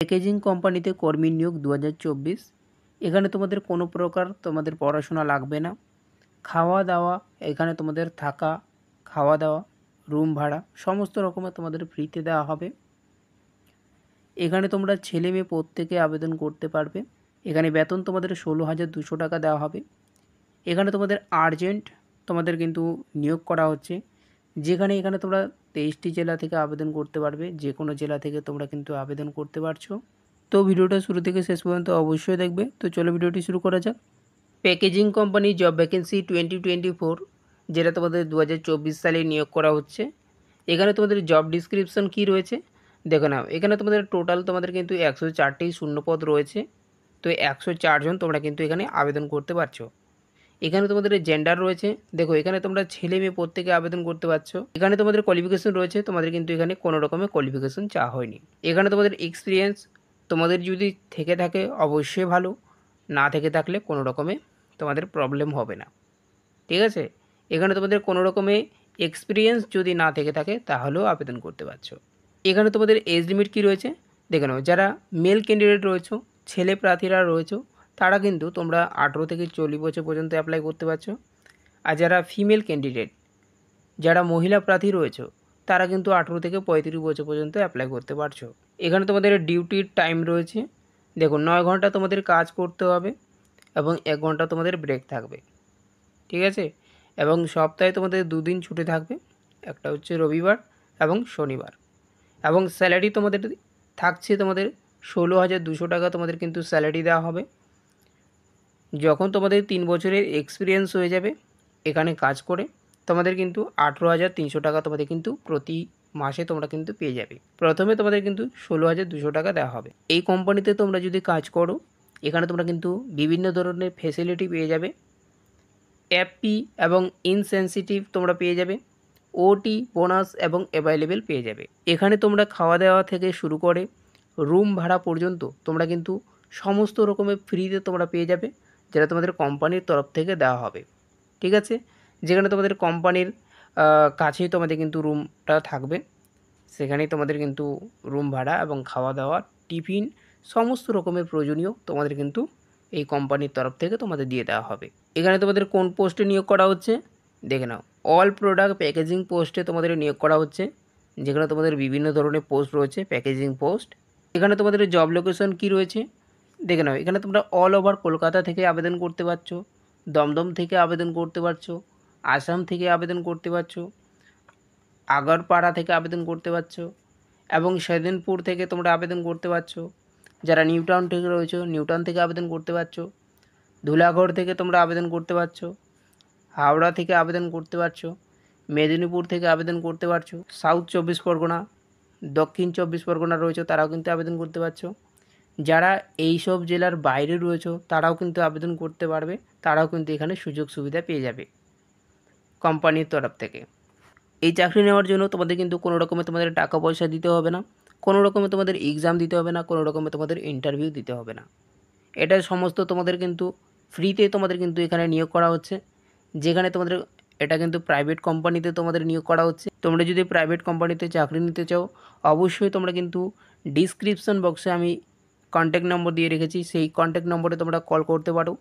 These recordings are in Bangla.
প্যাকেজিং কোম্পানিতে কর্মী নিয়োগ 2024। এখানে তোমাদের কোনো প্রকার তোমাদের পড়াশোনা লাগবে না। খাওয়া দাওয়া, এখানে তোমাদের থাকা, খাওয়া দাওয়া, রুম ভাড়া সমস্ত রকমের তোমাদের ফ্রিতে দেওয়া হবে। এখানে তোমরা ছেলে মেয়ে প্রত্যেকে আবেদন করতে পারবে। এখানে বেতন তোমাদের 16,200 টাকা দেওয়া হবে। এখানে তোমাদের আর্জেন্ট তোমাদের কিন্তু নিয়োগ করা হচ্ছে, এখানে তোমরা 23টি জেলা থেকে আবেদন করতে পারবে। যে কোনো জেলা থেকে তোমরা কিন্তু আবেদন করতে পারছো। তো ভিডিওটা শুরু থেকে শেষ পর্যন্ত অবশ্যই দেখবে। তো চলো ভিডিওটি শুরু করা যাক। প্যাকেজিং কোম্পানি জব ভ্যাকেন্সি 2024, যেটা তোমাদের 2024 সালে নিয়োগ করা হচ্ছে। এখানে তোমাদের জব ডিসক্রিপশন কি রয়েছে দেখে নাও। এখানে তোমাদের টোটাল তোমাদের কিন্তু 104টি শূন্যপদ রয়েছে। তো 104 জন তোমরা কিন্তু এখানে আবেদন করতে পারছো। এখানে তোমাদের জেন্ডার রয়েছে, দেখো এখানে তোমরা ছেলে মেয়ে প্রত্যেকে আবেদন করতে পারছো। এখানে তোমাদের কোয়ালিফিকেশন রয়েছে, তোমাদের কিন্তু এখানে কোনো রকমের কোয়ালিফিকেশন চাওয়া হয়নি। এখানে তোমাদের এক্সপিরিয়েন্স তোমাদের যদি থেকে থাকে অবশ্যই ভালো, না থেকে থাকলে কোনো রকমে তোমাদের প্রবলেম হবে না, ঠিক আছে। এখানে তোমাদের কোনো রকমে এক্সপিরিয়েন্স যদি না থেকে থাকে তাহলেও আবেদন করতে পারছো। এখানে তোমাদের এজ লিমিট কী রয়েছে দেখে নাও। যারা মেল ক্যান্ডিডেট রয়েছে, ছেলে প্রার্থীরা রয়েছে, তারা কিন্তু তোমরা 18 থেকে 40 বছর পর্যন্ত অ্যাপ্লাই করতে পারছো। আর যারা ফিমেল ক্যান্ডিডেট, যারা মহিলা প্রার্থী রয়েছে, তারা কিন্তু 18 থেকে 35 বছর পর্যন্ত অ্যাপ্লাই করতে পারছো। এখানে তোমাদের ডিউটির টাইম রয়েছে, দেখো 9 ঘন্টা তোমাদের কাজ করতে হবে এবং 1 ঘন্টা তোমাদের ব্রেক থাকবে, ঠিক আছে। এবং সপ্তাহে তোমাদের 2 দিন ছুটি থাকবে, একটা হচ্ছে রবিবার এবং শনিবার। এবং স্যালারি তোমাদের থাকছে তোমাদের 16,200 টাকা তোমাদের কিন্তু স্যালারি দেওয়া হবে। যখন তোমাদের 3 বছরের এক্সপিরিয়েন্স হয়ে যাবে এখানে কাজ করে, তোমাদের কিন্তু 18,300 টাকা তোমাদের কিন্তু প্রতি মাসে তোমরা কিন্তু পেয়ে যাবে। প্রথমে তোমাদের কিন্তু 16,200 টাকা দেওয়া হবে। এই কোম্পানিতে তোমরা যদি কাজ করো, এখানে তোমরা কিন্তু বিভিন্ন ধরনের ফেসিলিটি পেয়ে যাবে। এফপি এবং ইনসেনসিটিভ তোমরা পেয়ে যাবে। ওটি বোনাস এবং অ্যাভেলেবেল পেয়ে যাবে। এখানে তোমরা খাওয়া দাওয়া থেকে শুরু করে রুম ভাড়া পর্যন্ত তোমরা কিন্তু সমস্ত রকমের ফ্রিতে তোমরা পেয়ে যাবে, যেটা তোমাদের কোম্পানির তরফ থেকে দেওয়া হবে, ঠিক আছে। যেখানে তোমাদের কোম্পানির কাছেই তোমাদের কিন্তু রুমটা থাকবে, সেখানেই তোমাদের কিন্তু রুম ভাড়া এবং খাওয়া দাওয়া, টিফিন সমস্ত রকমের প্রয়োজনীয় তোমাদের কিন্তু এই কোম্পানির তরফ থেকে তোমাদের দিয়ে দেওয়া হবে। এখানে তোমাদের কোন পোস্টে নিয়োগ করা হচ্ছে দেখে নাও। অল প্রোডাক্ট প্যাকেজিং পোস্টে তোমাদের নিয়োগ করা হচ্ছে, যেখানে তোমাদের বিভিন্ন ধরনের পোস্ট রয়েছে, প্যাকেজিং পোস্ট। এখানে তোমাদের জব লোকেশন কি রয়েছে দেখে নাও। এখানে তোমরা অল ওভার কলকাতা থেকে আবেদন করতে পারছো, দমদম থেকে আবেদন করতে পারছো, আসাম থেকে আবেদন করতে পারছো, আগরপাড়া থেকে আবেদন করতে পারছো এবং সেদিনপুর থেকে তোমরা আবেদন করতে পারছো। যারা নিউ টাউন থেকে রয়েছে, নিউ টাউন থেকে আবেদন করতে পারছো। ধুলাগড় থেকে তোমরা আবেদন করতে পারছো, হাওড়া থেকে আবেদন করতে পারছো, মেদিনীপুর থেকে আবেদন করতে পারছো। সাউথ 24 পরগনা, দক্ষিণ 24 পরগনা রয়েছে, তারাও কিন্তু আবেদন করতে পারছো। যারা এই সব জেলার বাইরে রয়েছে তারাও কিন্তু আবেদন করতে পারবে, তারাও কিন্তু এখানে সুযোগ সুবিধা পেয়ে যাবে কোম্পানির তরফ থেকে। এই চাকরি নেওয়ার জন্য তোমাদের কিন্তু কোনো রকমের তোমাদের টাকা পয়সা দিতে হবে না, কোনো রকমের তোমাদের এক্সাম দিতে হবে না, কোনো রকমের তোমাদের ইন্টারভিউ দিতে হবে না। এটা সমস্ত তোমাদের কিন্তু ফ্রিতে তোমাদের কিন্তু এখানে নিয়োগ করা হচ্ছে। যেখানে তোমাদের এটা কিন্তু প্রাইভেট কোম্পানিতে তোমাদের নিয়োগ করা হচ্ছে। তোমরা যদি প্রাইভেট কোম্পানিতে চাকরি নিতে চাও, অবশ্যই তোমরা কিন্তু ডিসক্রিপশন বক্সে আমি কন্ট্যাক্ট নম্বর দিয়ে রেখেছি, সেই কন্ট্যাক্ট নম্বরে তোমরা কল করতে পারো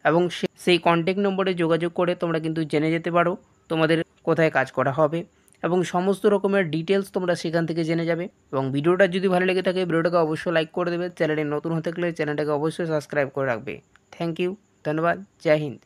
এবং সেই কন্ট্যাক্ট নম্বরে যোগাযোগ করে তোমরা কিন্তু জেনে যেতে পারো তোমাদের কোথায় কাজ করা হবে এবং সমস্ত রকমের ডিটেলস তোমরা সেখান থেকে জেনে যাবে। এবং ভিডিওটা যদি ভালো লেগে থাকে ভিডিওটাকে অবশ্যই লাইক করে দেবে। চ্যানেলে নতুন হতে গেলে চ্যানেলটাকে অবশ্যই সাবস্ক্রাইব করে রাখবে। থ্যাংক ইউ, ধন্যবাদ, জয় হিন্দ।